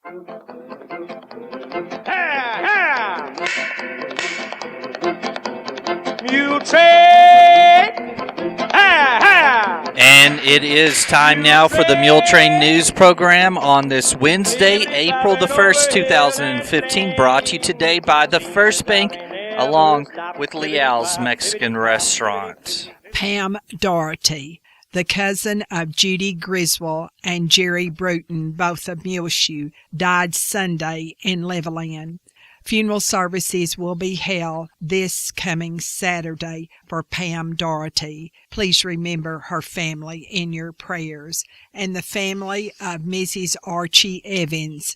Muletrain! And it is time now for the Muletrain News Program on this Wednesday, April the 1st, 2015, brought to you today by the First Bank, along with Leal's Mexican Restaurant. Pam Doherty, the cousin of Judy Griswold and Jerry Bruton, both of Muleshoe, died Sunday in Levelland. Funeral services will be held this coming Saturday for Pam Doherty. Please remember her family in your prayers. And the family of Mrs. Archie Evans.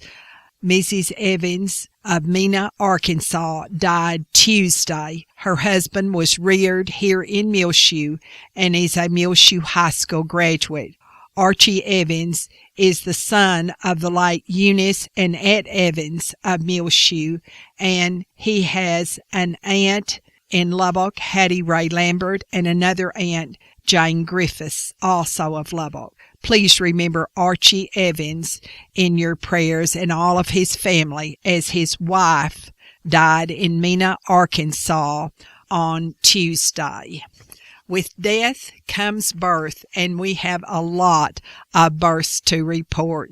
Mrs. Evans of Mena, Arkansas, died Tuesday. Her husband was reared here in Muleshoe and is a Muleshoe High School graduate. Archie Evans is the son of the late Eunice and Ed Evans of Muleshoe, and he has an aunt in Lubbock, Hattie Ray Lambert, and another aunt, Jane Griffiths, also of Lubbock. Please remember Archie Evans in your prayers and all of his family, as his wife died in Mena, Arkansas on Tuesday. With death comes birth, and we have a lot of births to report.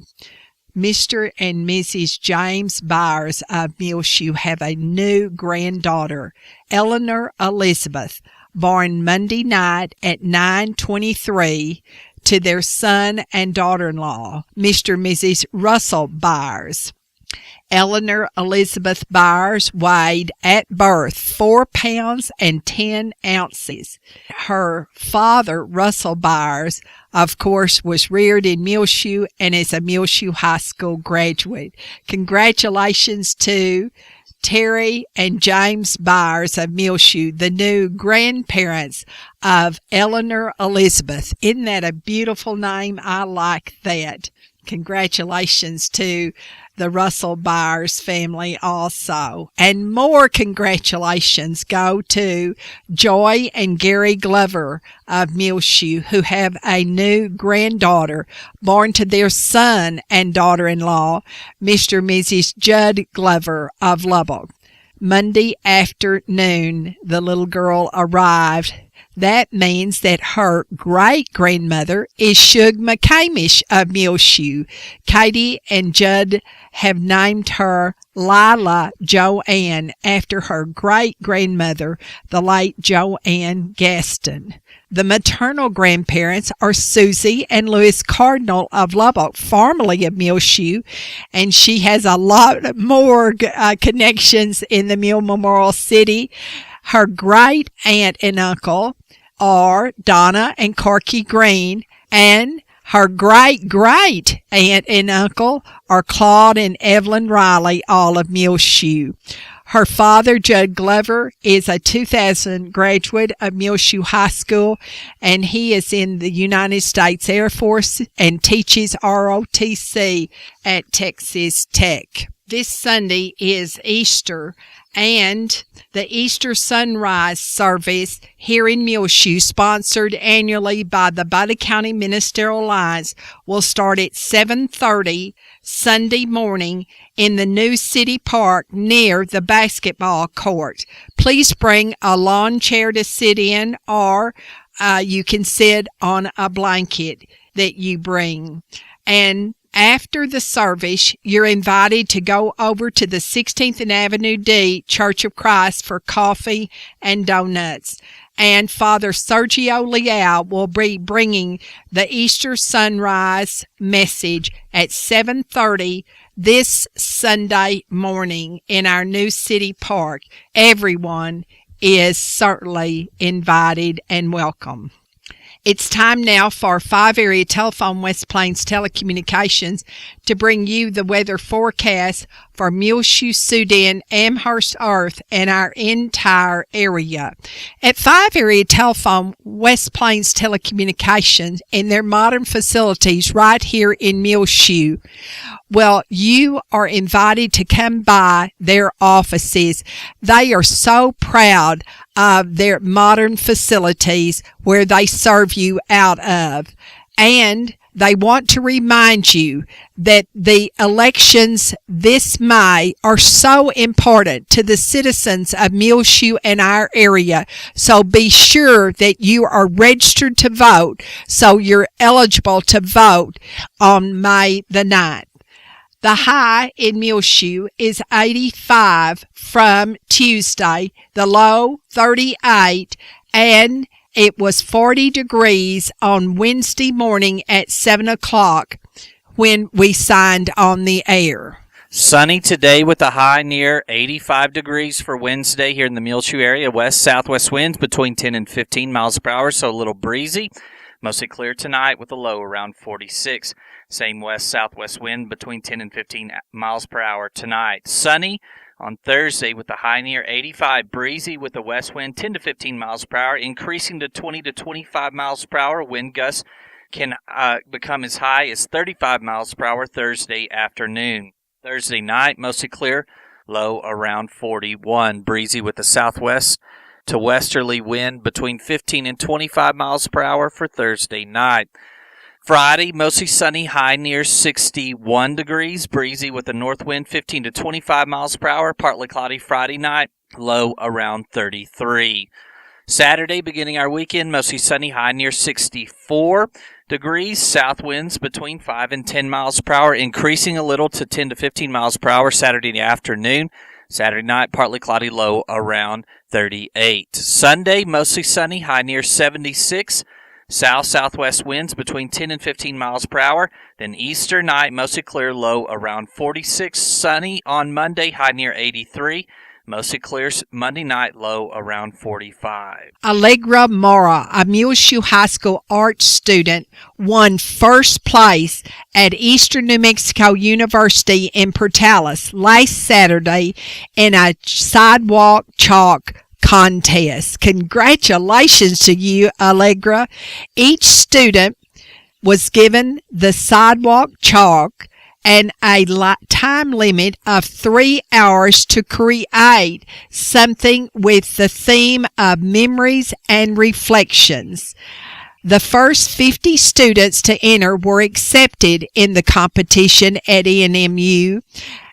Mr. and Mrs. James Byers of Muleshoe have a new granddaughter, Eleanor Elizabeth, born Monday night at 9:23 to their son and daughter-in-law, Mr. and Mrs. Russell Byers. Eleanor Elizabeth Byers weighed at birth 4 pounds and 10 ounces. Her father, Russell Byers, of course, was reared in Muleshoe and is a Muleshoe High School graduate. Congratulations to Terry and James Byers of Muleshoe, the new grandparents of Eleanor Elizabeth. Isn't that a beautiful name? I like that. Congratulations to the Russell Byers family also. And more congratulations go to Joy and Gary Glover of Muleshoe, who have a new granddaughter born to their son and daughter-in-law, Mr. and Mrs. Judd Glover of Lubbock. Monday afternoon, the little girl arrived. That means that her great-grandmother is Shug McCamish of Muleshoe. Katie and Judd have named her Lila Joanne after her great-grandmother, the late Joanne Gaston. The maternal grandparents are Susie and Louis Cardinal of Lubbock, formerly of Muleshoe, and she has a lot more connections in the Mule Memorial City. Her great-aunt and uncle are Donna and Corky Green, and her great-great-aunt and uncle are Claude and Evelyn Riley, all of Muleshoe. Her father, Judd Glover, is a 2000 graduate of Muleshoe High School, and he is in the United States Air Force and teaches ROTC at Texas Tech. This Sunday is Easter, and the Easter Sunrise Service here in Muleshoe, sponsored annually by the Butler County Ministerial Alliance, will start at 7:30 Sunday morning in the new city park near the basketball court. Please bring a lawn chair to sit in, or you can sit on a blanket that you bring. And after the service, you're invited to go over to the 16th and Avenue D Church of Christ for coffee and donuts. And Father Sergio Leal will be bringing the Easter sunrise message at 7:30 this Sunday morning in our new city park. Everyone is certainly invited and welcome. It's time now for 5-Area Telephone West Plains Telecommunications to bring you the weather forecast for Muleshoe, Sudan, Amherst, Earth, and our entire area. At 5-Area Telephone West Plains Telecommunications in their modern facilities right here in Muleshoe, well, you are invited to come by their offices. They are so proud of their modern facilities where they serve you out of. And They want to remind you that the elections this May are so important to the citizens of Muleshoe and our area. So be sure that you are registered to vote so you're eligible to vote on May the 9th. The high in Muleshoe is 85 from Tuesday, the low 38, and it was 40 degrees on Wednesday morning at 7 o'clock when we signed on the air. Sunny today with a high near 85 degrees for Wednesday here in the Muleshoe area. West-southwest winds between 10 and 15 miles per hour, so a little breezy. Mostly clear tonight with a low around 46. Same west-southwest wind between 10 and 15 miles per hour tonight. Sunny on Thursday with a high near 85, breezy with a west wind 10 to 15 miles per hour, increasing to 20 to 25 miles per hour. Wind gusts can become as high as 35 miles per hour Thursday afternoon. Thursday night, mostly clear, low around 41, breezy with a southwest to westerly wind between 15 and 25 miles per hour for Thursday night. Friday, mostly sunny, high near 61 degrees, breezy with a north wind 15 to 25 miles per hour, partly cloudy Friday night, low around 33. Saturday, beginning our weekend, mostly sunny, high near 64 degrees, south winds between 5 and 10 miles per hour, increasing a little to 10 to 15 miles per hour Saturday afternoon. Saturday night, partly cloudy, low around 38. Sunday, mostly sunny, high near 76. South-southwest winds between 10 and 15 miles per hour. Then Easter night, mostly clear, low around 46. Sunny on Monday, high near 83. Mostly clear Monday night, low around 45. Allegra Mora, a Muleshoe High School art student, won first place at Eastern New Mexico University in Portales last Saturday in a sidewalk chalk contest. Congratulations to you, Allegra. Each student was given the sidewalk chalk and a time limit of 3 hours to create something with the theme of memories and reflections. The first 50 students to enter were accepted in the competition at NMU.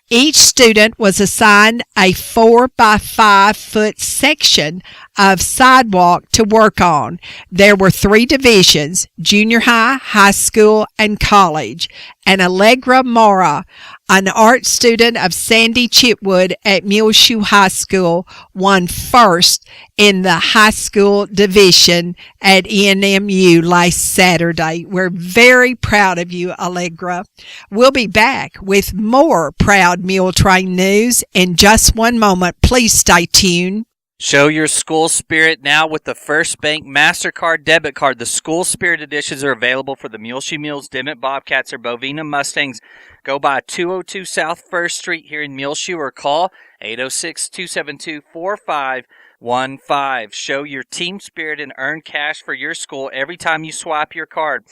Each student was assigned a 4 by 5 foot section of sidewalk to work on. There were 3 divisions: junior high, high school, and college. And Allegra Mora, an art student of Sandy Chitwood at Muleshoe High School, won first in the high school division at NMU last Saturday. We're very proud of you, Allegra. We'll be back with more Proud Muletrain news in just one moment. Please stay tuned. Show your school spirit now with the First Bank MasterCard debit card. The School Spirit editions are available for the Muleshoe Mules, Dimmitt Bobcats, or Bovina Mustangs. Go by 202 South 1st Street here in Muleshoe or call 806-272-4515. Show your team spirit and earn cash for your school every time you swipe your card.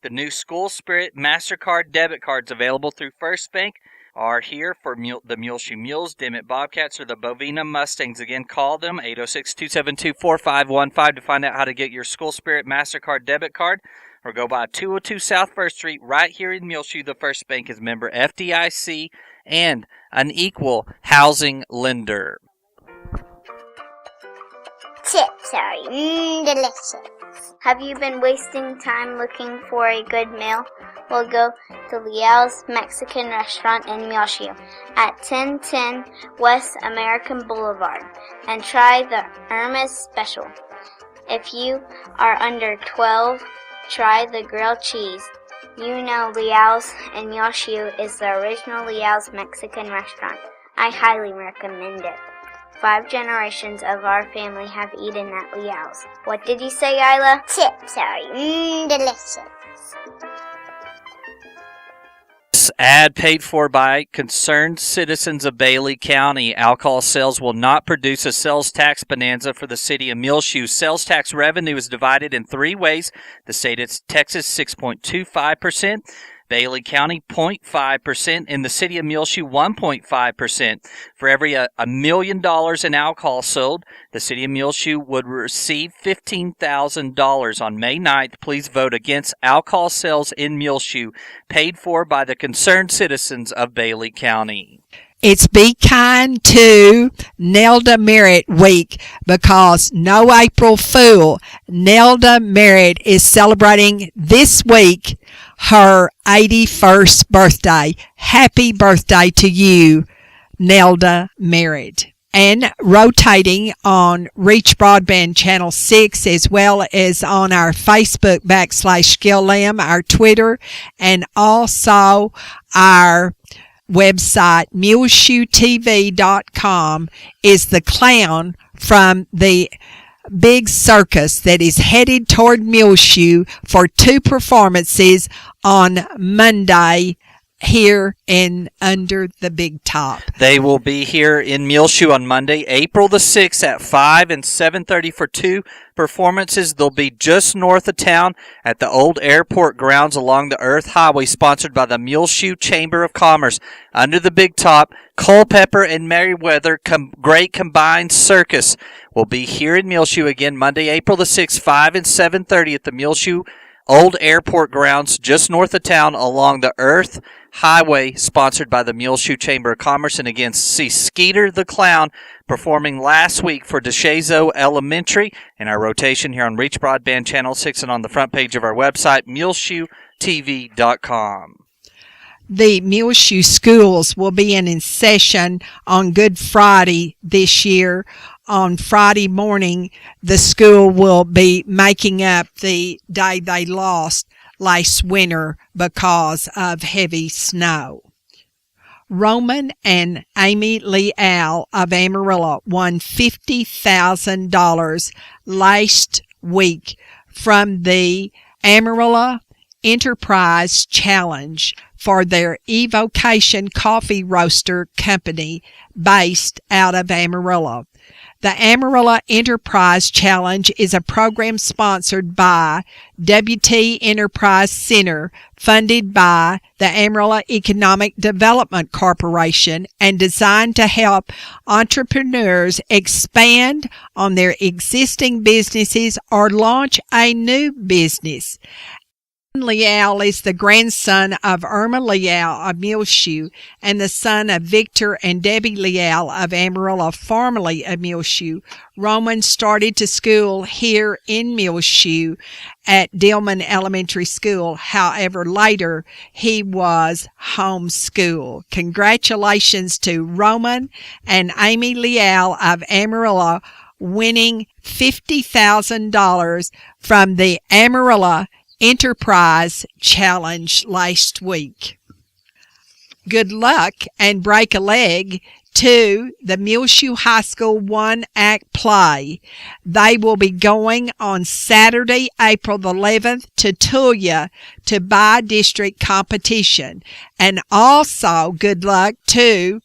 The new School Spirit MasterCard debit cards available through First Bank are here for the Muleshoe Mules, Dimmitt Bobcats, or the Bovina Mustangs. Again, call them, 806-272-4515, to find out how to get your School Spirit MasterCard debit card, or go by 202 South 1st Street right here in Muleshoe. The First Bank is member FDIC and an equal housing lender. Chips are delicious. Have you been wasting time looking for a good meal? Well, go to Leal's Mexican Restaurant in Muleshoe at 1010 West American Boulevard and try the Irma's Special. If you are under 12, try the grilled cheese. You know Leal's in Muleshoe is the original Leal's Mexican Restaurant. I highly recommend it. 5 generations of our family have eaten at Leal's. What did you say, Isla? Chips are delicious. This ad paid for by concerned citizens of Bailey County. Alcohol sales will not produce a sales tax bonanza for the city of Muleshoe. Sales tax revenue is divided in 3 ways. The state of Texas, 6.25%. Bailey County 0.5%, in the city of Muleshoe 1.5%. For every $1 million in alcohol sold, the city of Muleshoe would receive $15,000. On May 9th, please vote against alcohol sales in Muleshoe, paid for by the concerned citizens of Bailey County. It's Be Kind to Nelda Merritt Week because no April Fool. Nelda Merritt is celebrating this week her 81st birthday. Happy birthday to you, Nelda Merritt. And rotating on Reach Broadband Channel 6 as well as on our Facebook /SkillLam, our Twitter, and also our website muleshoetv.com is the clown from the big circus that is headed toward Muleshoe for 2 performances on Monday here in Under the Big Top. They will be here in Muleshoe on Monday, April the 6th at 5 and 7:30 for 2 performances. They'll be just north of town at the old airport grounds along the Earth Highway, sponsored by the Muleshoe Chamber of Commerce. Under the Big Top, Culpeper and Merriweather Great Combined Circus will be here in Muleshoe again Monday, April the 6th, 5 and 7:30 at the Muleshoe Old Airport Grounds, just north of town along the Earth Highway, sponsored by the Muleshoe Chamber of Commerce. And again, see Skeeter the Clown performing last week for DeShazo Elementary in our rotation here on Reach Broadband Channel 6 and on the front page of our website, muleshoetv.com. The Muleshoe schools will be in session on Good Friday this year. On Friday morning, the school will be making up the day they lost last winter because of heavy snow. Roman and Amy Leal of Amarillo won $50,000 last week from the Amarillo Enterprise Challenge for their Evocation Coffee Roaster Company based out of Amarillo. The Amarillo Enterprise Challenge is a program sponsored by WT Enterprise Center, funded by the Amarillo Economic Development Corporation, and designed to help entrepreneurs expand on their existing businesses or launch a new business. Leal is the grandson of Irma Leal of Muleshoe and the son of Victor and Debbie Leal of Amarillo, formerly of Muleshoe. Roman started to school here in Muleshoe at Dillman Elementary School. However, later he was homeschooled. Congratulations to Roman and Amy Leal of Amarillo winning $50,000 from the Amarillo Enterprise Challenge last week. Good luck and break a leg to the Muleshoe High School one-act play. They will be going on Saturday, April the 11th to Tulia to by-district competition. And also good luck to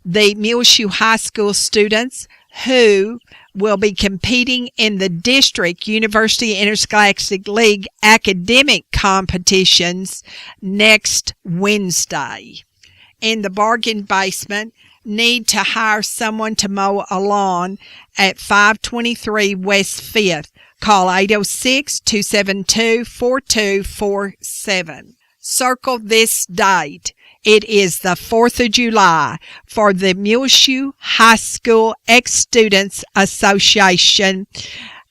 the Muleshoe High School students who will be competing in the district University Interscholastic League academic competitions next Wednesday. In the bargain basement, need to hire someone to mow a lawn at 523 West 5th. Call 806-272-4247. Circle this date. It is the 4th of July for the Muleshoe High School Ex-Students Association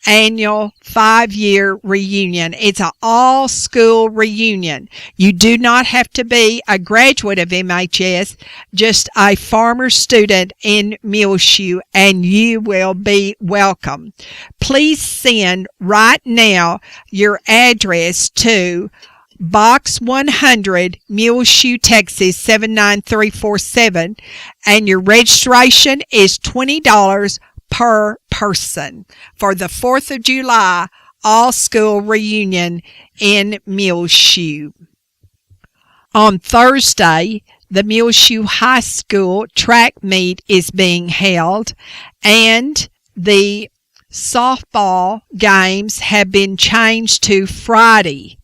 annual 5-year reunion. It's an all-school reunion. You do not have to be a graduate of MHS, just a former student in Muleshoe, and you will be welcome. Please send right now your address to Box 100, Muleshoe, Texas 79347, and your registration is $20 per person for the 4th of July all-school reunion in Muleshoe. On Thursday, the Muleshoe High School track meet is being held, and the softball games have been changed to Friday.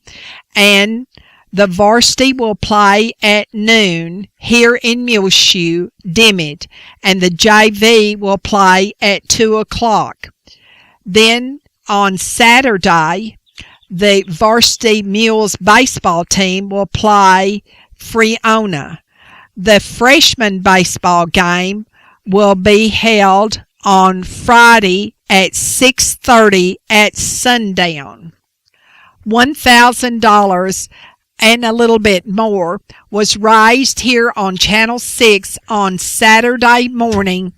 And The varsity will play at noon here in Muleshoe, Dimmitt, and the JV will play at 2 o'clock. Then on Saturday, the varsity Mules baseball team will play Freona. The freshman baseball game will be held on Friday at 6:30 at sundown. $1,000 and a little bit more was raised here on Channel 6 on Saturday morning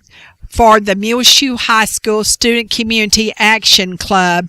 for the Muleshoe High School Student Community Action Club,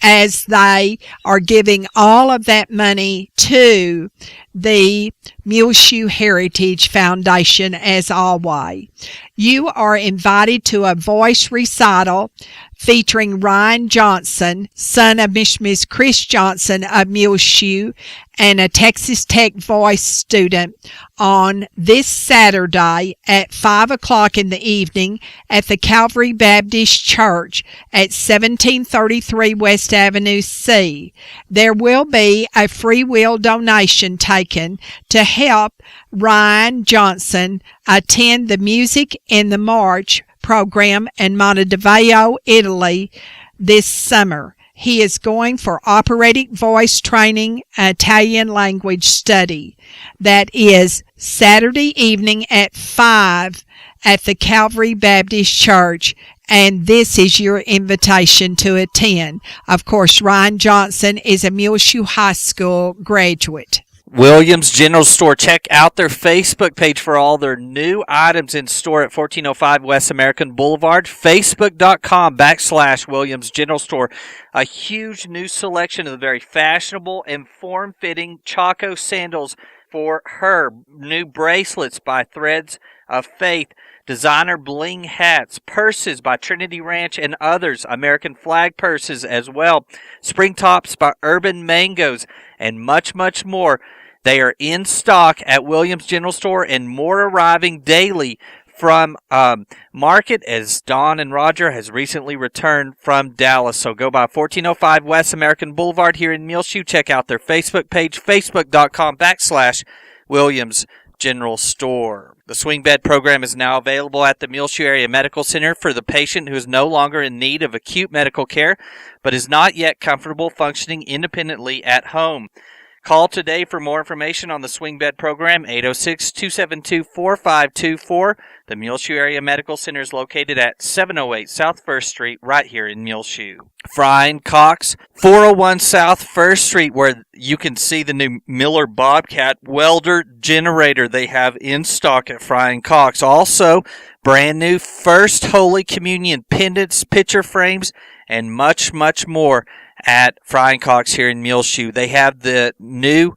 as they are giving all of that money to the Muleshoe Heritage Foundation as always. You are invited to a voice recital featuring Ryan Johnson, son of Miss Chris Johnson of Muleshoe, and a Texas Tech voice student on this Saturday at 5 o'clock in the evening at the Calvary Baptist Church at 1733 West Avenue C. There will be a free will donation taken to help Ryan Johnson attend the Music in the March program in Montevideo, Italy this summer. He is going for operatic voice training, Italian language study. That is Saturday evening at 5 at the Calvary Baptist Church, and this is your invitation to attend. Of course, Ryan Johnson is a Muleshoe High School graduate. Williams General Store. Check out their Facebook page for all their new items in store at 1405 West American Boulevard. Facebook.com/Williams General Store. A huge new selection of the very fashionable and form-fitting Chaco sandals for her. New bracelets by Threads of Faith. Designer bling hats, purses by Trinity Ranch and others, American flag purses as well, spring tops by Urban Mangoes, and much, much more. They are in stock at Williams General Store, and more arriving daily from market, as Don and Roger has recently returned from Dallas. So go by 1405 West American Boulevard here in Muleshoe. Check out their Facebook page, facebook.com/Williams General Store. The swing bed program is now available at the Muleshoe Area Medical Center for the patient who is no longer in need of acute medical care but is not yet comfortable functioning independently at home. Call today for more information on the swing bed program, 806-272-4524. The Muleshoe Area Medical Center is located at 708 South 1st Street right here in Muleshoe. Fry and Cox, 401 South 1st Street, where you can see the new Miller Bobcat welder generator they have in stock at Fry and Cox. Also, brand new First Holy Communion pendants, picture frames, and much, much more at Fry and Cox here in Muleshoe. They have the new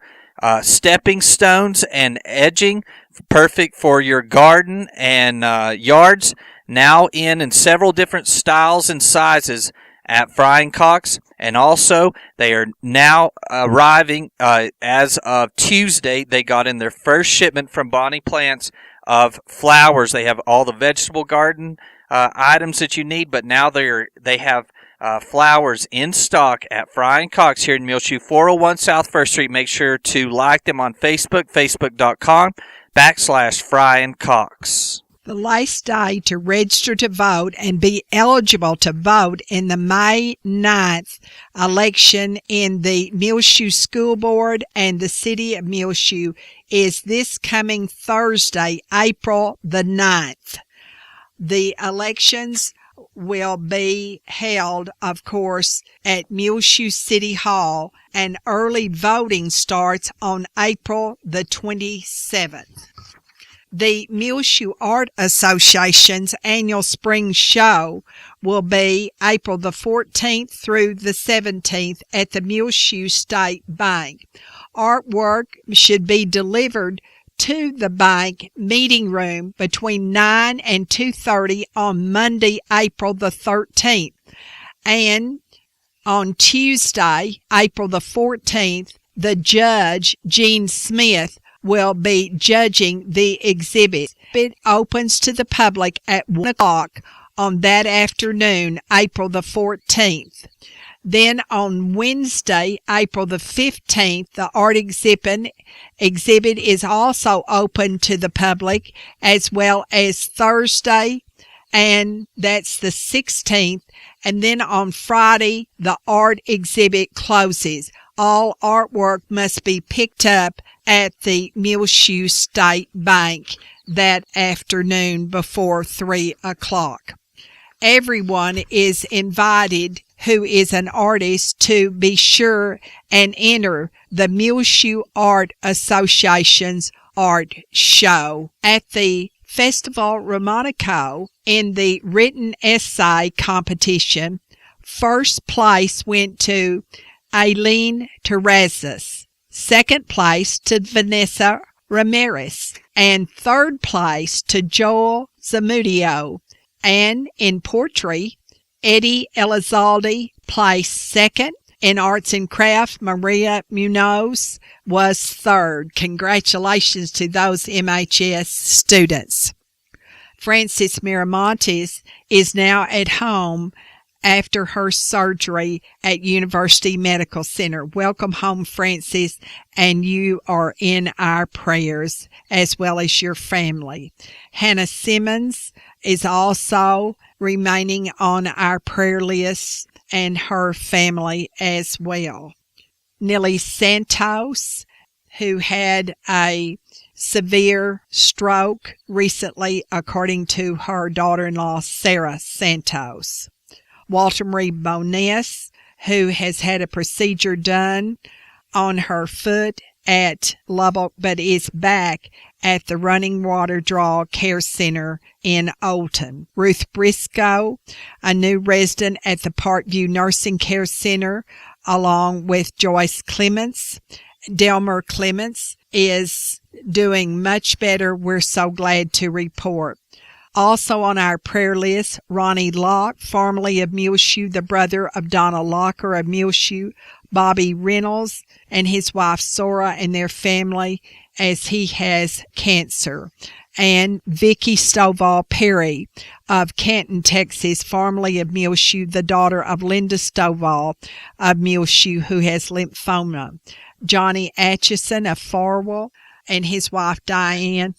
stepping stones and edging, perfect for your garden and yards, now in several different styles and sizes at Fry and Cox. And also, they are now arriving as of Tuesday. They got in their first shipment from Bonnie Plants of flowers. They have all the vegetable garden items that you need, but now they have flowers in stock at Fry and Cox here in Muleshoe, 401 South 1st Street. Make sure to like them on Facebook, facebook.com/Fry and Cox. The last day to register to vote and be eligible to vote in the May 9th election in the Muleshoe School Board and the City of Muleshoe is this coming Thursday, April the 9th. The elections will be held, of course, at Muleshoe City Hall, and early voting starts on April the 27th. The Muleshoe Art Association's annual spring show will be April the 14th through the 17th at the Muleshoe State Bank. Artwork should be delivered to the bank meeting room between 9 and 2:30 on Monday, April the 13th. And on Tuesday, April the 14th, the judge, Gene Smith, will be judging the exhibit. It opens to the public at 1 o'clock on that afternoon, April the 14th. Then on Wednesday, April the 15th, the art exhibit is also open to the public, as well as Thursday, and that's the 16th. And then on Friday, the art exhibit closes. All artwork must be picked up at the Muleshoe State Bank that afternoon before 3 o'clock. Everyone is invited who is an artist to be sure and enter the Muleshoe Art Association's art show. At the Festival Romanico, in the written essay competition, first place went to Aileen Terrazas, second place to Vanessa Ramirez, and third place to Joel Zamudio. And in poetry, Eddie Elizalde placed second. In arts and craft, Maria Munoz was third. Congratulations to those MHS students. Frances Miramontes is now at home after her surgery at University Medical Center. Welcome home, Frances, and you are in our prayers as well as your family. Hannah Simmons is also remaining on our prayer list, and her family as well. Nellie Santos, who had a severe stroke recently, according to her daughter-in-law, Sarah Santos. Walter Marie Bonas, who has had a procedure done on her foot at Lubbock, but is back at the Running Water Draw Care Center in Olton. Ruth Briscoe, a new resident at the Parkview Nursing Care Center, along with Joyce Clements. Delmer Clements is doing much better, we're so glad to report. Also on our prayer list, Ronnie Locke, formerly of Muleshoe, the brother of Donna Locker of Muleshoe, Bobby Reynolds and his wife Sora and their family, as he has cancer. And Vicki Stovall Perry of Canton, Texas, formerly of Muleshoe, the daughter of Linda Stovall of Muleshoe, who has lymphoma. Johnny Atchison of Farwell and his wife Diane.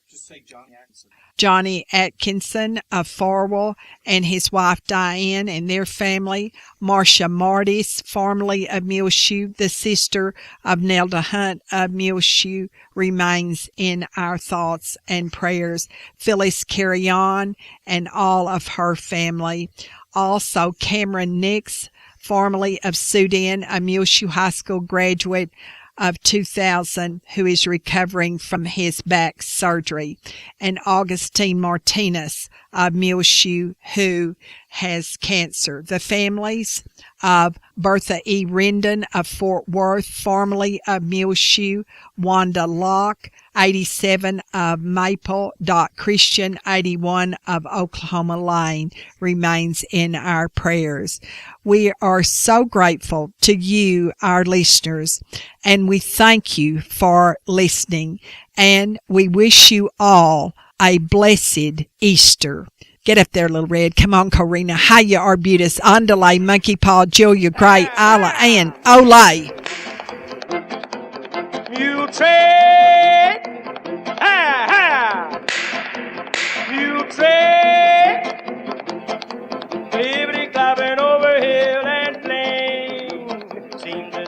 Just say Johnny Atkinson. Johnny Atkinson of Farwell and his wife Diane and their family. Marcia Martis, formerly of Muleshoe, the sister of Nelda Hunt of Muleshoe, remains in our thoughts and prayers. Phyllis Carrion and all of her family. Also Cameron Nix, formerly of Sudan, a Muleshoe High School graduate of 2000, who is recovering from his back surgery, and Augustine Martinez of Muleshoe, who has cancer. The families of Bertha E. Rendon of Fort Worth, formerly of Muleshoe, Wanda Locke, 87 of Maple, Dot Christian, 81 of Oklahoma Lane, remains in our prayers. We are so grateful to you, our listeners, and we thank you for listening, and we wish you all a blessed Easter. Get up there, Little Red. Come on, Corina. Hiya, Arbutus, Andale, Monkey Paw, Julia Gray, Isla, and Olay. Muletrain, ha ha. Muletrain, liberty climbing over hill and plain.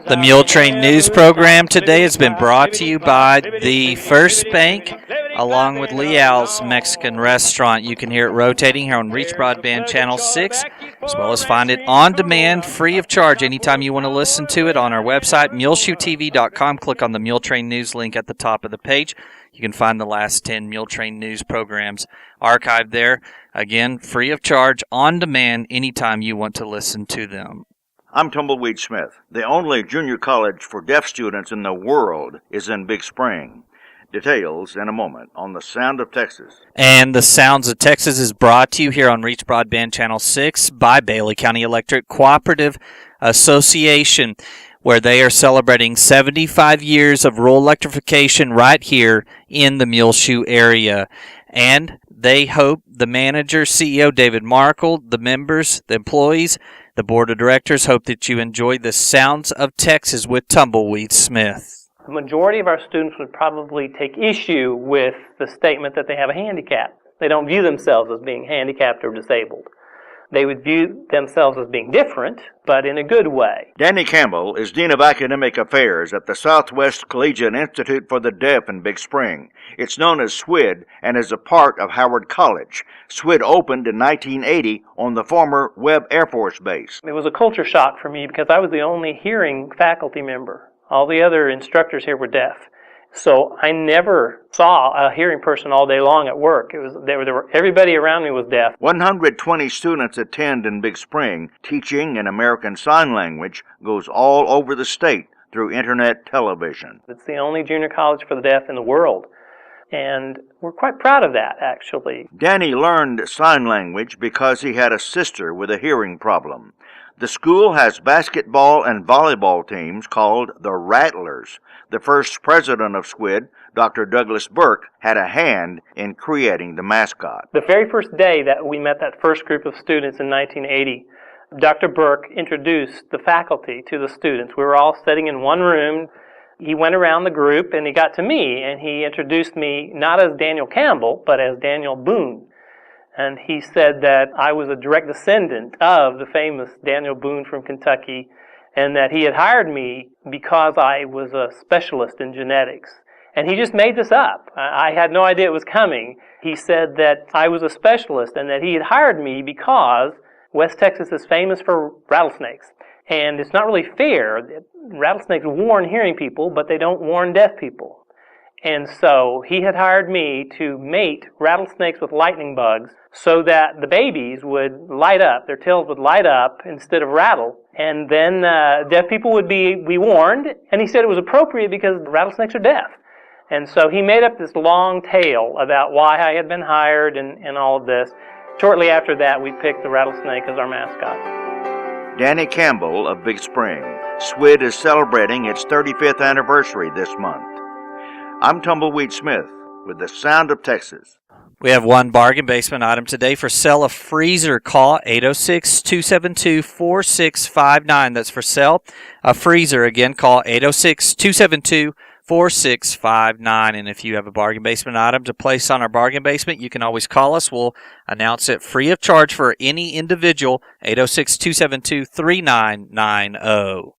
The Muletrain News program today has been brought to you by the First Bank, along with Leal's Mexican Restaurant. You can hear it rotating here on Reach Broadband Channel 6, as well as find it on demand, free of charge, anytime you want to listen to it on our website, muleshoetv.com. Click on the Muletrain News link at the top of the page. You can find the last 10 Muletrain News programs archived there. Again, free of charge, on demand, anytime you want to listen to them. I'm Tumbleweed Smith. The only junior college for deaf students in the world is in Big Spring. Details in a moment on The Sound of Texas. And The Sounds of Texas is brought to you here on Reach Broadband Channel 6 by Bailey County Electric Cooperative Association, where they are celebrating 75 years of rural electrification right here in the Muleshoe area. And they hope the manager, CEO David Markle, the members, the employees, The board of directors hope that you enjoy the sounds of Texas with Tumbleweed Smith. The majority of our students would probably take issue with the statement that they have a handicap. They don't view themselves as being handicapped or disabled. They would view themselves as being different, but in a good way. Danny Campbell is Dean of Academic Affairs at the Southwest Collegiate Institute for the Deaf in Big Spring. It's known as SWID and is a part of Howard College. SWID opened in 1980 on the former Webb Air Force Base. It was a culture shock for me because I was the only hearing faculty member. All the other instructors here were deaf. So I never saw a hearing person all day long at work. Everybody around me was deaf. 120 students attend in Big Spring. Teaching in American Sign Language goes all over the state through internet television. It's the only junior college for the deaf in the world. And we're quite proud of that, actually. Danny learned sign language because he had a sister with a hearing problem. The school has basketball and volleyball teams called the Rattlers. The first president of SWID, Dr. Douglas Burke, had a hand in creating the mascot. The very first day that we met that first group of students in 1980, Dr. Burke introduced the faculty to the students. We were all sitting in one room. He went around the group and he got to me and he introduced me not as Daniel Campbell, but as Daniel Boone. And he said that I was a direct descendant of the famous Daniel Boone from Kentucky, and that he had hired me because I was a specialist in genetics. And he just made this up. I had no idea it was coming. He said that I was a specialist and that he had hired me because West Texas is famous for rattlesnakes. And it's not really fair. Rattlesnakes warn hearing people, but they don't warn deaf people. And so he had hired me to mate rattlesnakes with lightning bugs so that the babies would light up, their tails would light up instead of rattle. And then deaf people would be warned. And he said it was appropriate because rattlesnakes are deaf. And so he made up this long tale about why I had been hired and all of this. Shortly after that, we picked the rattlesnake as our mascot. Danny Campbell of Big Spring. SWID is celebrating its 35th anniversary this month. I'm Tumbleweed Smith with the Sound of Texas. We have one bargain basement item today. For sale, a freezer. Call 806-272-4659. That's for sale. A freezer. Again, call 806-272-4659. And if you have a bargain basement item to place on our bargain basement, you can always call us. We'll announce it free of charge for any individual. 806-272-3990.